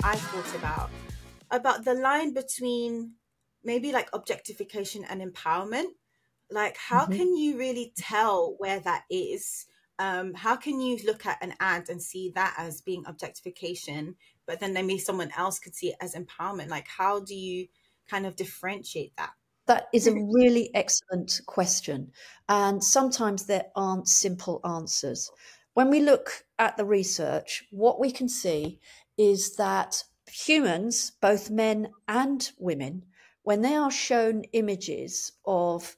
something I thought about the line between maybe like objectification and empowerment. Like, how Mhm. can you really tell where that is? How can you look at an ad and see that as being objectification, but then maybe someone else could see it as empowerment? Like, how do you kind of differentiate that? That is a really excellent question. And sometimes there aren't simple answers. When we look at the research, what we can see is that humans, both men and women, when they are shown images of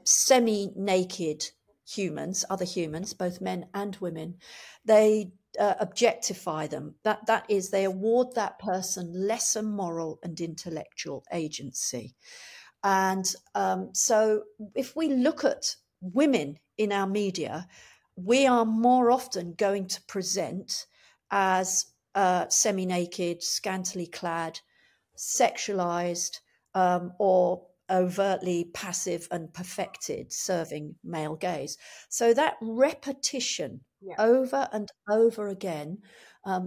semi naked humans, other humans, both men and women, they objectify them. That is, they award that person lesser moral and intellectual agency. And so if we look at women in our media, we are more often going to present as semi naked, scantily clad, sexualized, or overtly passive and perfected, serving male gaze. So that repetition Yeah. over and over again,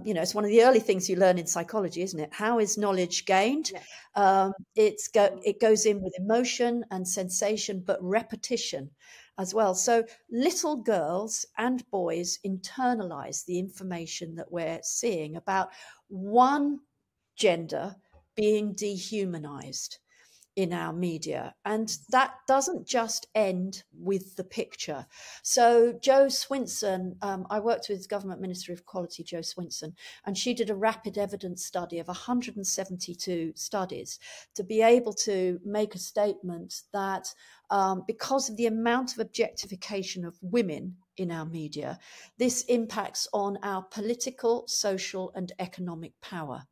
it's one of the early things you learn in psychology, isn't it? How is knowledge gained? Yeah. It goes in with emotion and sensation, but repetition as well. So little girls and boys internalize the information that we're seeing about one gender being dehumanized in our media. And that doesn't just end with the picture. So Jo Swinson, I worked with Government Ministry of Equality, Jo Swinson, and she did a rapid evidence study of 172 studies to be able to make a statement that because of the amount of objectification of women in our media, this impacts on our political, social, and economic power.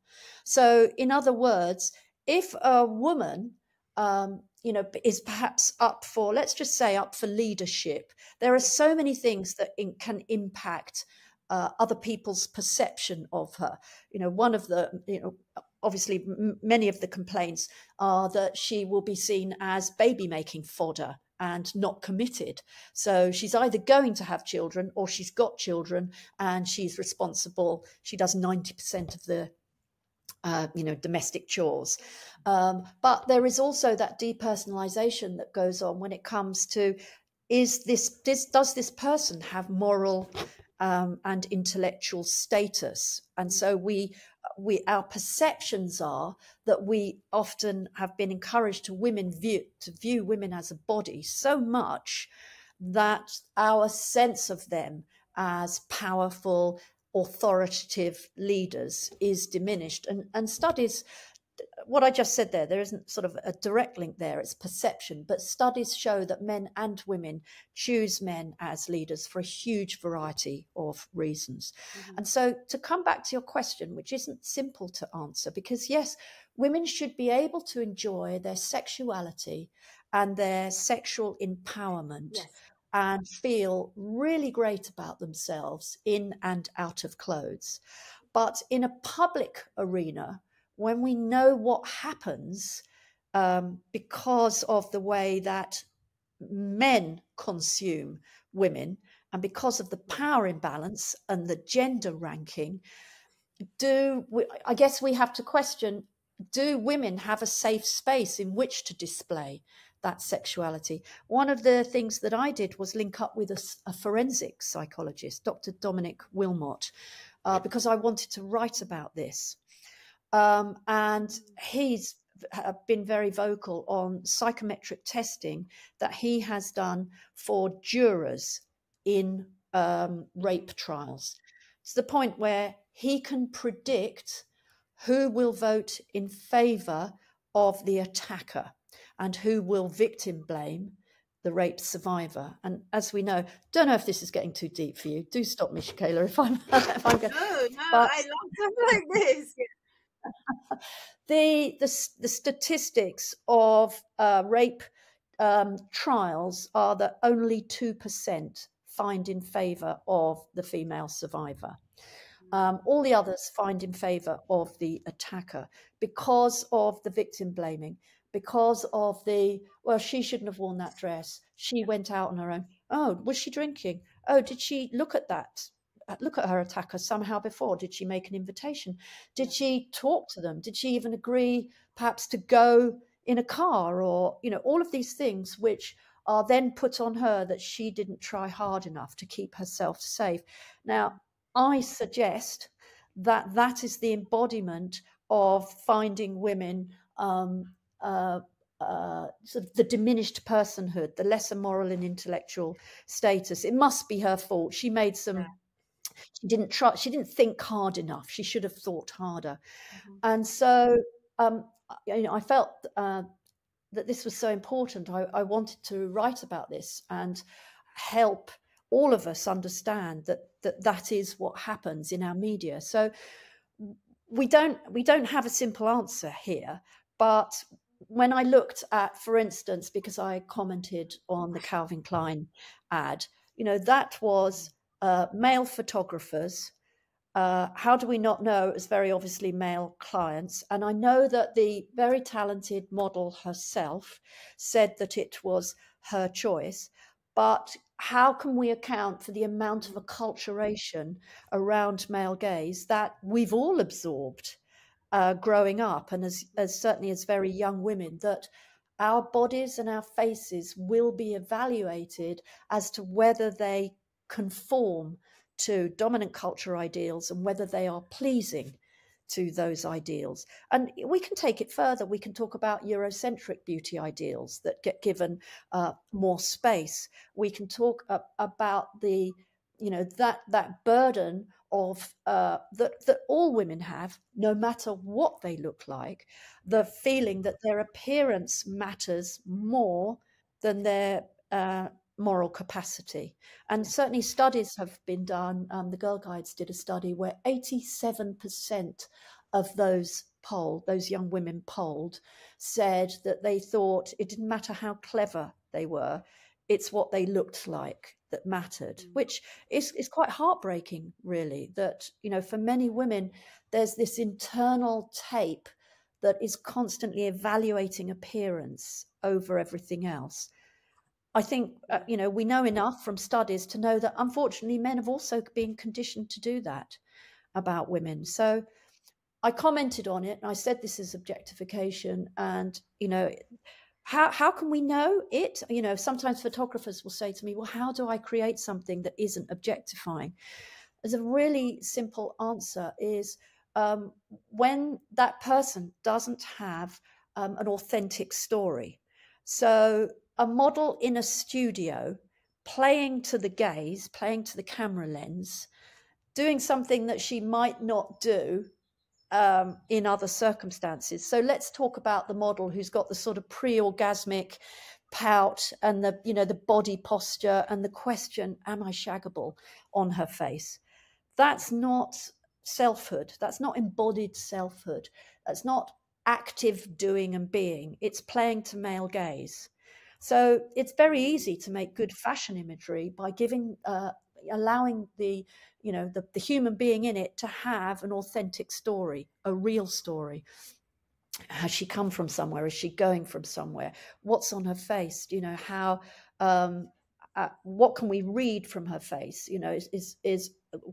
So, in other words, if a woman is perhaps up for, let's just say, up for leadership, there are so many things that can impact other people's perception of her. One of the, obviously many of the complaints are that she will be seen as baby making fodder and not committed. So she's either going to have children or she's got children and she's responsible. She does 90% of the domestic chores. But there is also that depersonalization that goes on when it comes to, does this person have moral and intellectual status? And so our perceptions are that we often have been encouraged to view women as a body so much that our sense of them as powerful, authoritative leaders is diminished. And studies, what I just said there isn't sort of a direct link there, it's perception, but studies show that men and women choose men as leaders for a huge variety of reasons. Mm-hmm. And so to come back to your question, which isn't simple to answer, because yes, women should be able to enjoy their sexuality and their sexual empowerment. Yes. And feel really great about themselves in and out of clothes. But in a public arena, when we know what happens because of the way that men consume women and because of the power imbalance and the gender ranking, I guess we have to question, do women have a safe space in which to display that sexuality? One of the things that I did was link up with a forensic psychologist, Dr. Dominic Wilmot, because I wanted to write about this. And he's been very vocal on psychometric testing that he has done for jurors in rape trials, to the point where he can predict who will vote in favour of the attacker and who will victim blame the rape survivor. And as we know, don't know if this is getting too deep for you. Do stop me, Shakayla, if I'm going. No, I love something like this. The statistics of rape trials are that only 2% find in favour of the female survivor. All the others find in favour of the attacker because of the victim blaming, because of she shouldn't have worn that dress. She went out on her own. Oh, was she drinking? Oh, did she look at that look at her attacker somehow before? Did she make an invitation? Did she talk to them? Did she even agree perhaps to go in a car, or, you know, all of these things which are then put on her that she didn't try hard enough to keep herself safe. Now, I suggest that that is the embodiment of finding women sort of the diminished personhood, the lesser moral and intellectual status. It must be her fault. She made some. She didn't try. She didn't think hard enough. She should have thought harder. And so, you know, I felt that this was so important. I wanted to write about this and help all of us understand that is what happens in our media. So we don't have a simple answer here, but when I looked at, for instance, because I commented on the Calvin Klein ad, you know, that was male photographers. How do we not know? It was very obviously male clients. And I know that the very talented model herself said that it was her choice. But how can we account for the amount of acculturation around male gaze that we've all absorbed growing up, and as certainly as very young women, that our bodies and our faces will be evaluated as to whether they conform to dominant culture ideals and whether they are pleasing to those ideals. And we can take it further. We can talk about Eurocentric beauty ideals that get given more space. We can talk about the, you know, that burden of that all women have, no matter what they look like, the feeling that their appearance matters more than their moral capacity. And certainly studies have been done. The Girl Guides did a study where 87% of those polled, those young women polled, said that they thought it didn't matter how clever they were, it's what they looked like that mattered, which is quite heartbreaking, really, that, you know, for many women, there's this internal tape that is constantly evaluating appearance over everything else. I think, you know, we know enough from studies to know that, unfortunately, men have also been conditioned to do that about women. So I commented on it and I said, this is objectification. And, you know, how can we know it? You know, sometimes photographers will say to me, well, how do I create something that isn't objectifying? There's a really simple answer is when that person doesn't have an authentic story. So a model in a studio playing to the gaze, playing to the camera lens, doing something that she might not do in other circumstances. So let's talk about the model who's got the sort of pre-orgasmic pout and the, you know, the body posture and the question, am I shaggable, on her face. That's not selfhood. That's not embodied selfhood. That's not active doing and being. It's playing to male gaze. So it's very easy to make good fashion imagery by giving, allowing the, you know, the human being in it to have an authentic story, a real story. Has she come from somewhere? Is she going from somewhere? What's on her face? You know, how, what can we read from her face? You know,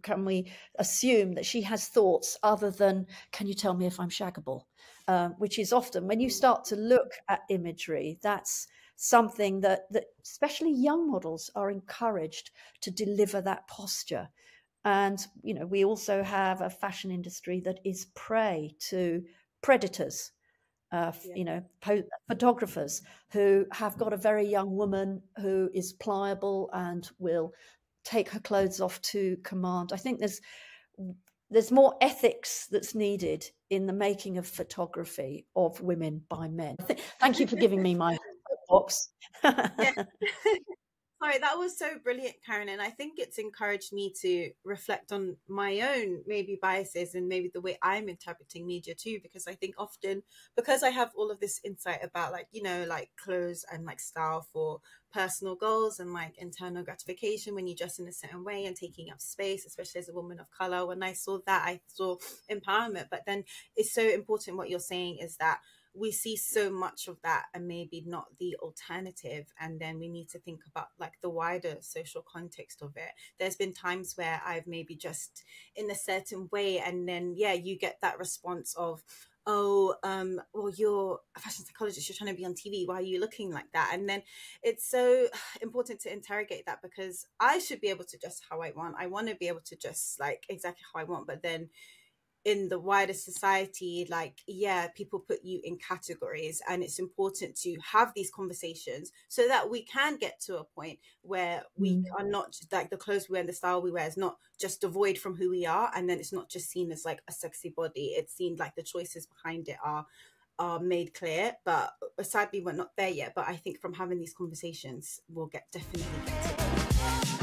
can we assume that she has thoughts other than, can you tell me if I'm shaggable? Which is often, when you start to look at imagery, that's something that especially young models are encouraged to deliver that posture. And, you know, we also have a fashion industry that is prey to predators, you know, photographers who have got a very young woman who is pliable and will take her clothes off to command. I think there's more ethics that's needed in the making of photography of women by men. Thank you for giving me my box. Yeah. Sorry, that was so brilliant, Karen. And I think it's encouraged me to reflect on my own maybe biases and maybe the way I'm interpreting media too, because I think often, because I have all of this insight about, like, you know, like clothes and like style for personal goals and like internal gratification when you dress in a certain way and taking up space, especially as a woman of color. When I saw that, I saw empowerment. But then it's so important what you're saying is that we see so much of that and maybe not the alternative, and then we need to think about like the wider social context of it. There's been times where I've maybe just in a certain way, and then yeah, you get that response of, oh, well, you're a fashion psychologist, you're trying to be on TV, why are you looking like that? And then it's so important to interrogate that, because I should be able to dress how I want to be able to dress like exactly how I want, but then in the wider society, like, yeah, people put you in categories, and it's important to have these conversations so that we can get to a point where we are not just, like, the clothes we wear and the style we wear is not just devoid from who we are, and then it's not just seen as like a sexy body, it's seen like the choices behind it are made clear. But sadly we're not there yet, but I think from having these conversations we'll definitely get to them.